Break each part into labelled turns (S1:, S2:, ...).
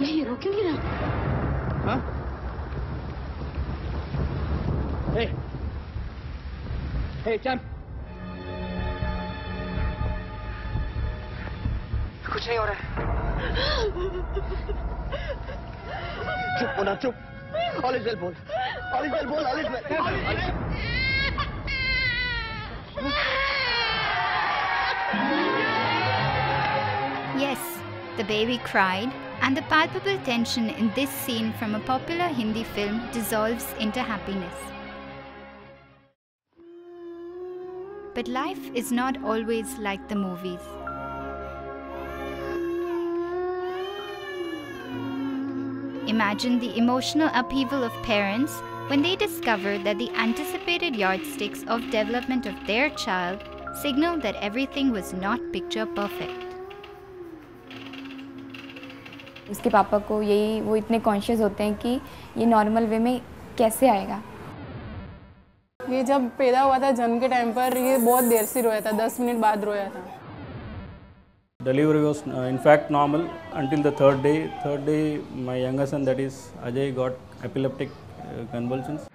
S1: यही रोकेंगे ना?
S2: हाँ? Hey! Hey, champ! कुछ नहीं हो रहा है। चुप होना, चुप। All is well, बोल। All is well, बोल। All is well।
S3: Yes, the baby cried, and the palpable tension in this scene from a popular Hindi film dissolves into happiness. But life is not always like the movies. Imagine the emotional upheaval of parents when they discover that the anticipated yardsticks of development of their child signal that everything was not picture perfect.
S4: उसके पापा को यही वो इतने conscious होते हैं कि ये नॉर्मल वे में कैसे आएगा।
S5: ये जब पैदा हुआ था जन्म के टाइम पर ये बहुत देर से रोया था, 10 मिनट बाद रोया था।
S6: Delivery was in fact normal until the third day. Third day, my younger son, that is Ajay, got epileptic convulsions.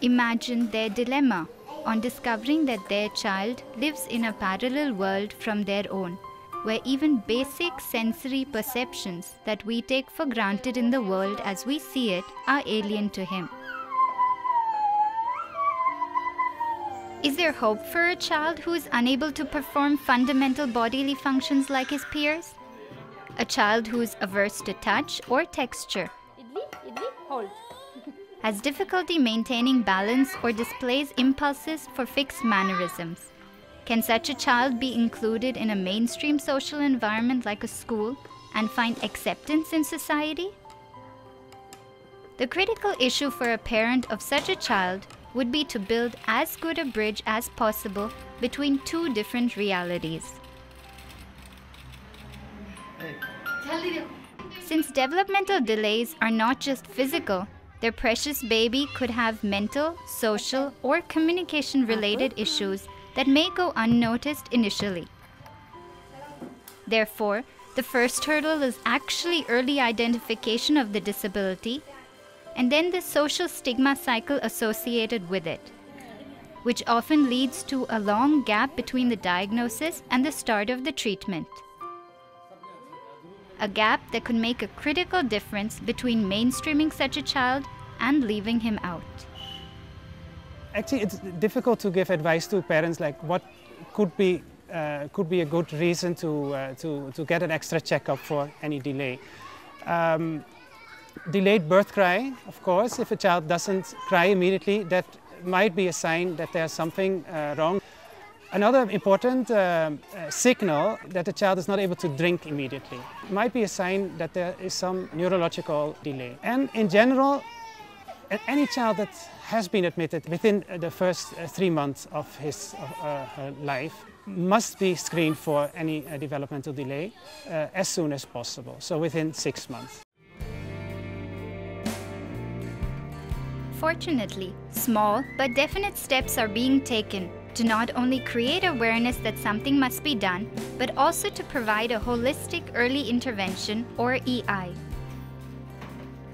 S3: Imagine their dilemma on discovering that their child lives in a parallel world from their own, where even basic sensory perceptions that we take for granted in the world as we see it are alien to him. Is there hope for a child who is unable to perform fundamental bodily functions like his peers? A child who is averse to touch or texture?
S4: Hold.
S3: Has difficulty maintaining balance or displays impulses for fixed mannerisms? Can such a child be included in a mainstream social environment like a school and find acceptance in society? The critical issue for a parent of such a child would be to build as good a bridge as possible between two different realities. Since developmental delays are not just physical, their precious baby could have mental, social, or communication-related issues that may go unnoticed initially. Therefore, the first hurdle is actually early identification of the disability, and then the social stigma cycle associated with it, which often leads to a long gap between the diagnosis and the start of the treatment. A gap that could make a critical difference between mainstreaming such a child and leaving him out.
S7: Actually, it's difficult to give advice to parents like what could be a good reason to get an extra checkup for any delay. Delayed birth cry, of course, if a child doesn't cry immediately, that might be a sign that there's something wrong. Another important signal that the child is not able to drink immediately might be a sign that there is some neurological delay. And in general, any child that has been admitted within the first 3 months of her life must be screened for any developmental delay as soon as possible, so within 6 months.
S3: Fortunately, small but definite steps are being taken to not only create awareness that something must be done, but also to provide a holistic early intervention or EI.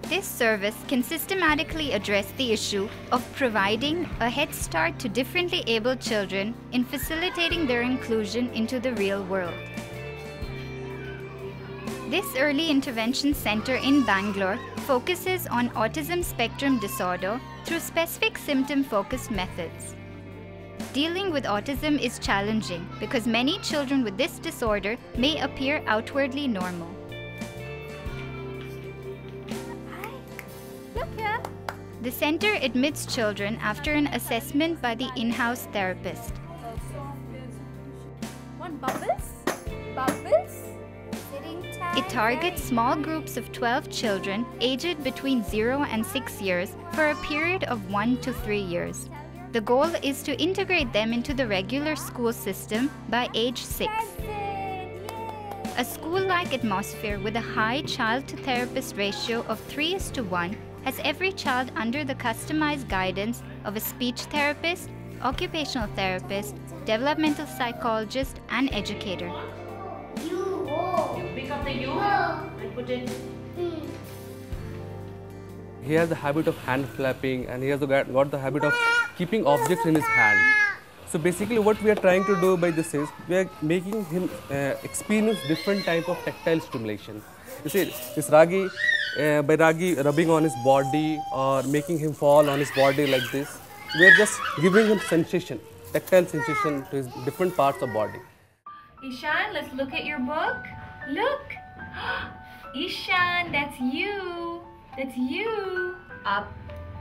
S3: This service can systematically address the issue of providing a head start to differently abled children in facilitating their inclusion into the real world. This early intervention center in Bangalore focuses on autism spectrum disorder through specific symptom-focused methods. Dealing with autism is challenging because many children with this disorder may appear outwardly normal.
S4: Look here.
S3: The center admits children after an assessment by the in-house therapist.
S4: Want bubbles? Bubbles?
S3: It targets small groups of 12 children aged between 0 and 6 years for a period of 1 to 3 years. The goal is to integrate them into the regular school system by age 6. A school-like atmosphere with a high child-to-therapist ratio of 3:1 has every child under the customized guidance of a speech therapist, occupational therapist, developmental psychologist, and educator.
S1: out the U and put it.
S8: He has the habit of hand flapping, and he has got the habit of keeping objects in his hand. So basically what we are trying to do by this is, we are making him experience different type of tactile stimulation. You see, this Ragi, by Ragi rubbing on his body or making him fall on his body like this, we are just giving him sensation, tactile sensation to his different parts of body.
S1: Ishan, let's look at your book. Look! Ishan, that's you. That's you. Up,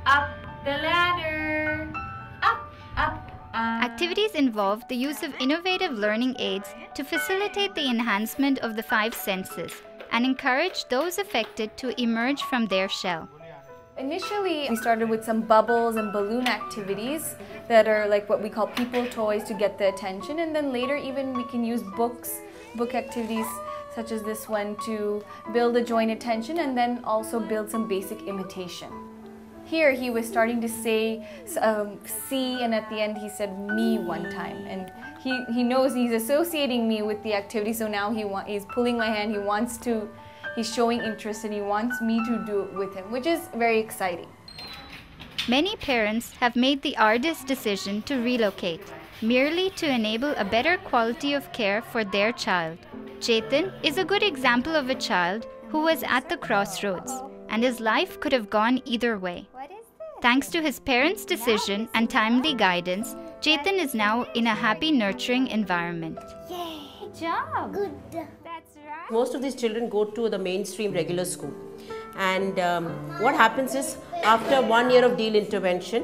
S1: up the ladder. Up, up.
S3: Activities involve the use of innovative learning aids to facilitate the enhancement of the 5 senses and encourage those affected to emerge from their shell.
S4: Initially, we started with some bubbles and balloon activities that are like what we call people toys to get the attention, and then later even we can use book activities such as this one to build a joint attention and then also build some basic imitation. Here he was starting to say see, and at the end he said me one time, and he knows he's associating me with the activity, so now he's pulling my hand, he's showing interest and he wants me to do it with him, which is very exciting.
S3: Many parents have made the arduous decision to relocate, merely to enable a better quality of care for their child. Chetan is a good example of a child who was at the crossroads, and his life could have gone either way. Thanks to his parents' decision and timely guidance, Chetan is now in a happy, nurturing environment.
S1: Yay! Good job! Good. That's right.
S9: Most of these children go to the mainstream regular school. And what happens is, after 1 year of DEAL intervention,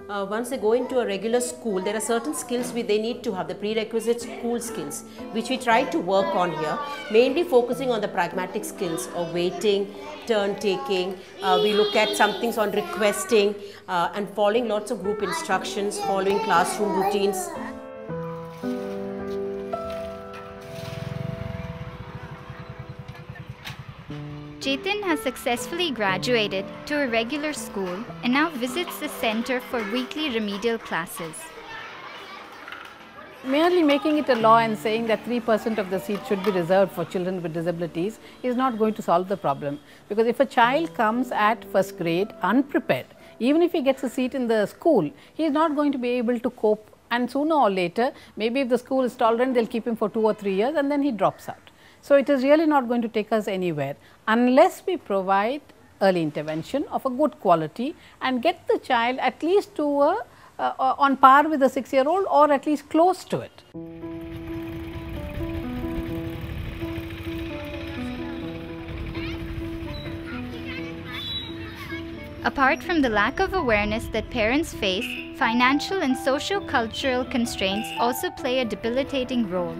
S9: once they go into a regular school, there are certain skills they need to have, the prerequisite school skills, which we try to work on here, mainly focusing on the pragmatic skills of waiting, turn taking. We look at some things on requesting and following lots of group instructions, following classroom routines.
S3: Chetan has successfully graduated to a regular school and now visits the center for weekly remedial classes.
S10: Merely making it a law and saying that 3% of the seat should be reserved for children with disabilities is not going to solve the problem. Because if a child comes at first grade unprepared, even if he gets a seat in the school, he is not going to be able to cope, and sooner or later, maybe if the school is tolerant, they will keep him for 2 or 3 years and then he drops out. So it is really not going to take us anywhere unless we provide early intervention of a good quality and get the child at least to on par with a 6-year-old or at least close to it.
S3: Apart from the lack of awareness that parents face, financial and socio-cultural constraints also play a debilitating role.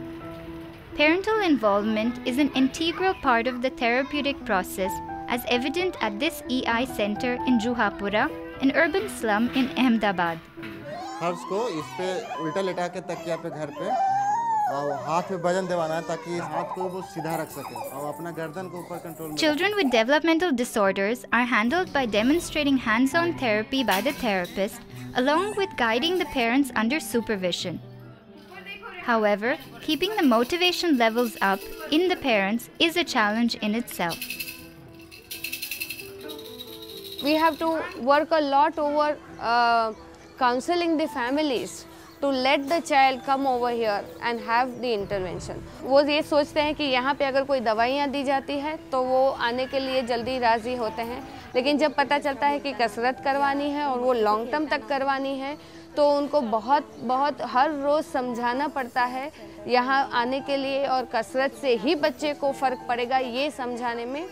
S3: Parental involvement is an integral part of the therapeutic process, as evident at this EI center in Juhapura, an urban slum in Ahmedabad.
S2: हर्ष को इस पे उल्टा लेटा के तकिया पे घर पे और हाथ में वजन दिवाना है ताकि इस हाथ को वो सीधा रख सके और अपना गर्दन को ऊपर कंट्रोल में.
S3: Children with developmental disorders are handled by demonstrating hands-on therapy by the therapist, along with guiding the parents under supervision. However, keeping the motivation levels up in the parents is a challenge in itself.
S11: We have to work a lot over counseling the families to let the child come over here and have the intervention. वो ये सोचते हैं कि यहाँ पे अगर कोई दवाइयाँ दी जाती है तो वो आने के लिए जल्दी राज़ी होते हैं, लेकिन जब पता चलता है कि कसरत करवानी है और वो लॉन्ग टर्म तक करवानी है तो उनको बहुत हर रोज़ समझाना पड़ता है यहाँ आने के लिए, और कसरत से ही बच्चे को फ़र्क पड़ेगा ये समझाने में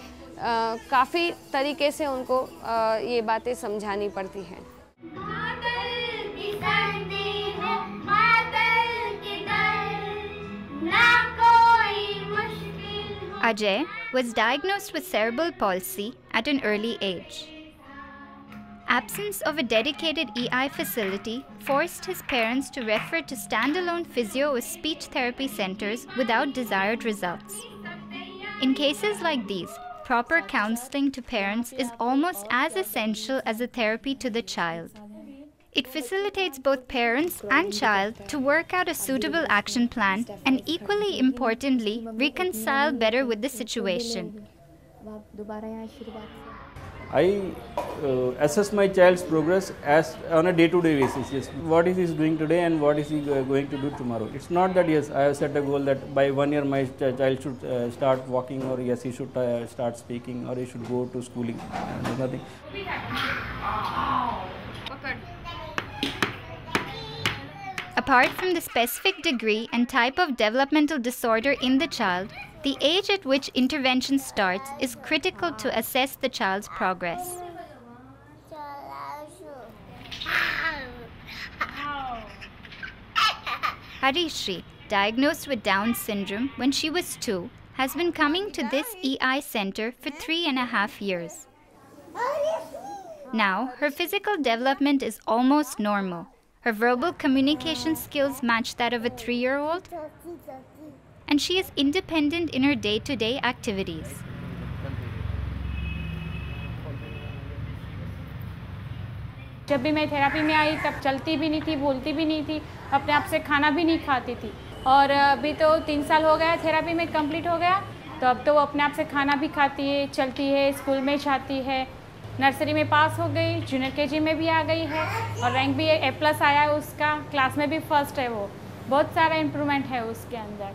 S11: काफ़ी तरीके से उनको ये बातें समझानी पड़ती हैं.
S3: Ajay was diagnosed with cerebral palsy at an early age. Absence of a dedicated EI facility forced his parents to refer to standalone physio or speech therapy centers without desired results. In cases like these, proper counseling to parents is almost as essential as a therapy to the child. It facilitates both parents and child to work out a suitable action plan and, equally importantly, reconcile better with the situation.
S6: I assess my child's progress as on a day-to-day basis. Yes, what is he doing today and what is he going to do tomorrow. It's not that yes, I have set a goal that by 1 year my child should start walking, or yes, he should start speaking, or he should go to schooling. There's nothing.
S3: Apart from the specific degree and type of developmental disorder in the child, the age at which intervention starts is critical to assess the child's progress. Harishri, diagnosed with Down syndrome when she was 2, has been coming to this EI center for 3.5 years. Now, her physical development is almost normal. Her verbal communication skills match that of a 3-year-old, and she is independent in her day-to-day activities.
S12: जब भी मैं therapy में आई तब चलती भी नहीं थी, बोलती भी नहीं थी, अपने आप से खाना भी नहीं खाती थी। और अभी तो 3 साल हो गया थेरेपी में कंप्लीट हो गया, तो अब तो वो अपने आप से खाना भी खाती है, चलती है, स्कूल में जाती है, नर्सरी में पास हो गई, जूनियर केजी में भी आ गई है और रैंक भी A+ आया है उसका, क्लास में भी फर्स्ट है वो। बहुत सारा इम्प्रूवमेंट है उसके अंदर।